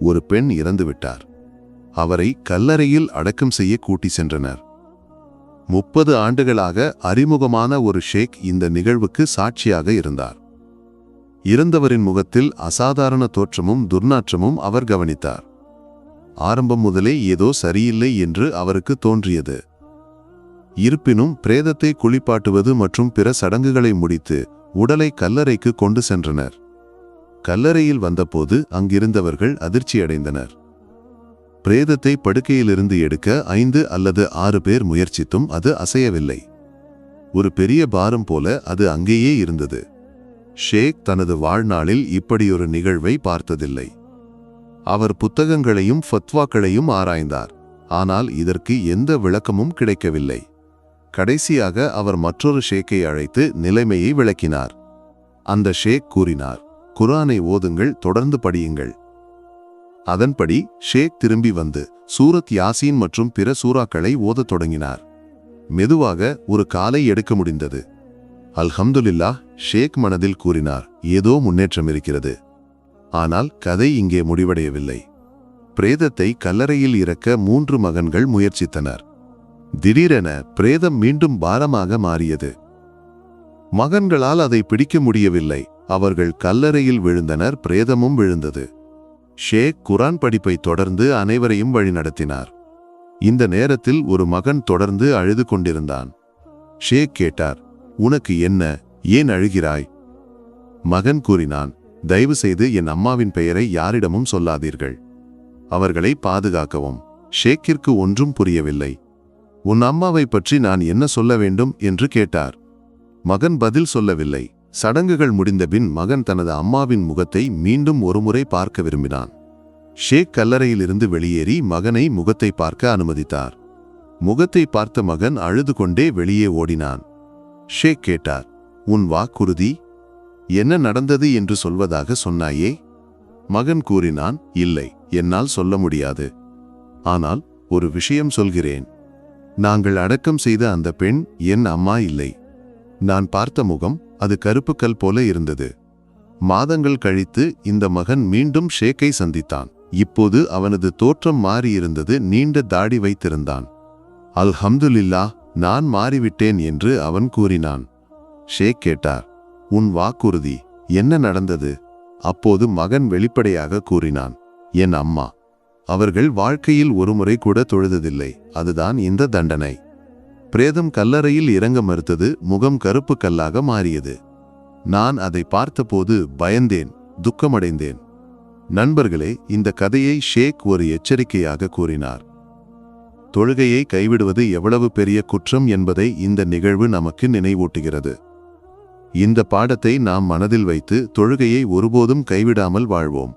ஒரு பெண் இறந்துவிட்டார். அவரை கல்லறையில் அடக்கம் செய்ய கூட்டி சென்றனர். 30 ஆண்டுகளாக அறிமுகமான ஒரு ஷேக் இந்த நிகழ்வுக்கு சாட்சியாக இருந்தார். இறந்தவரின் முகத்தில் அசாதாரண தோற்றமும் துர்நாற்றமும் அவர் கவனித்தார். ஆரம்பம் முதலே ஏதோ சரியில்லை என்று அவருக்கு தோன்றியது. இருப்பினும் பிரேதத்தை குளிப்பாட்டுவது மற்றும் பிற சடங்குகளை முடித்து உடலை கல்லறைக்கு கொண்டு சென்றனர். கல்லறையில் வந்தபோது அங்கிருந்தவர்கள் அதிர்ச்சியடைந்தனர். பிரேதத்தை படுக்கையிலிருந்து எடுக்க 5 அல்லது 6 பேர் முயற்சித்தும் அது அசையவில்லை. ஒரு பெரிய பாரம் போல அது அங்கேயே இருந்தது. ஷேக் தனது வாழ்நாளில் இப்படியொரு நிகழ்வை பார்த்ததில்லை. அவர் புத்தகங்களையும் ஃபத்வாக்களையும் ஆராய்ந்தார். ஆனால் இதற்கு எந்த விளக்கமும் கிடைக்கவில்லை. கடைசியாக அவர் மற்றொரு ஷேக்கை அழைத்து நிலைமையை விளக்கினார். அந்த ஷேக் கூறினார், குர்ஆனை ஓதுங்கள், தொடர்ந்து படியுங்கள். அதன்படி ஷேக் திரும்பி வந்து சூரத் யாசீன் மற்றும் பிற சூறாக்களை ஓதத் தொடங்கினார். மெதுவாக ஒரு காலை எடுக்க முடிந்தது. அல்ஹம்துலில்லாஹ், ஷேக் மனதில் கூறினார், ஏதோ முன்னேற்றம் இருக்கிறது. ஆனால் கதை இங்கே முடிவடையவில்லை. பிரேதத்தை கல்லறையில் இறக்க 3 மகன்கள் முயற்சித்தனர். திடீரென பிரேதம் மீண்டும் பாரமாக மாறியது. மகன்களால் அதை பிடிக்க முடியவில்லை. அவர்கள் கல்லறையில் விழுந்தனர், பிரேதமும் விழுந்தது. ஷேக் குர்ஆன் படிப்பை தொடர்ந்து அனைவரையும் வழிநடத்தினார். இந்த நேரத்தில் ஒரு மகன் தொடர்ந்து அழுது கொண்டிருந்தான். ஷேக் கேட்டார், உனக்கு என்ன, ஏன் அழுகிறாய்? மகன் கூறினான், தயவு செய்து என் அம்மாவின் பெயரை யாரிடமும் சொல்லாதீர்கள். அவர்களை பாதுகாக்கவும். ஷேக்கிற்கு ஒன்றும் புரியவில்லை. உன் அம்மாவை பற்றி நான் என்ன சொல்ல வேண்டும் என்று கேட்டார். மகன் பதில் சொல்லவில்லை. சடங்குகள் முடிந்தபின் மகன் தனது அம்மாவின் முகத்தை மீண்டும் ஒருமுறை பார்க்க விரும்பினான். ஷேக் கல்லறையிலிருந்து வெளியேறி மகனை முகத்தை பார்க்க அனுமதித்தார். முகத்தை பார்த்த மகன் அழுது கொண்டே வெளியே ஓடினான். ஷேக் கேட்டார், உன் வாக்குறுதி என்ன நடந்தது என்று சொல்வதாக சொன்னாயே? மகன் கூறினான், இல்லை, என்னால் சொல்ல முடியாது. ஆனால் ஒரு விஷயம் சொல்கிறேன். நாங்கள் அடக்கம் செய்த அந்த பெண் என் அம்மா இல்லை. நான் பார்த்த முகம் அது கருப்பு கல் போல இருந்தது. மாதங்கள் கழித்து இந்த மகன் மீண்டும் ஷேக்கை சந்தித்தான். இப்போது அவனது தோற்றம் மாறியிருந்தது. நீண்ட தாடி வைத்திருந்தான். அல்ஹம்துலில்லாஹ், நான் மாறிவிட்டேன் என்று அவன் கூறினான். ஷேக் கேட்டார், உன் வாக்குறுதி என்ன நடந்தது? அப்போது மகன் வெளிப்படையாக கூறினான், என் அம்மா. அவர்கள் வாழ்க்கையில் ஒருமுறை கூட தொழுததில்லை. அதுதான் இந்த தண்டனை. பிரேதம் கல்லறையில் இறங்க மறுத்தது. முகம் கருப்பு கல்லாக மாறியது. நான் அதை பார்த்தபோது பயந்தேன், துக்கமடைந்தேன். நண்பர்களே, இந்த கதையை ஷேக் ஒரு எச்சரிக்கையாக கூறினார். தொழுகையை கைவிடுவது எவ்வளவு பெரிய குற்றம் என்பதை இந்த நிகழ்வு நமக்கு நினைவூட்டுகிறது. இந்த பாடத்தை நாம் மனதில் வைத்து தொழுகையை ஒருபோதும் கைவிடாமல் வாழ்வோம்.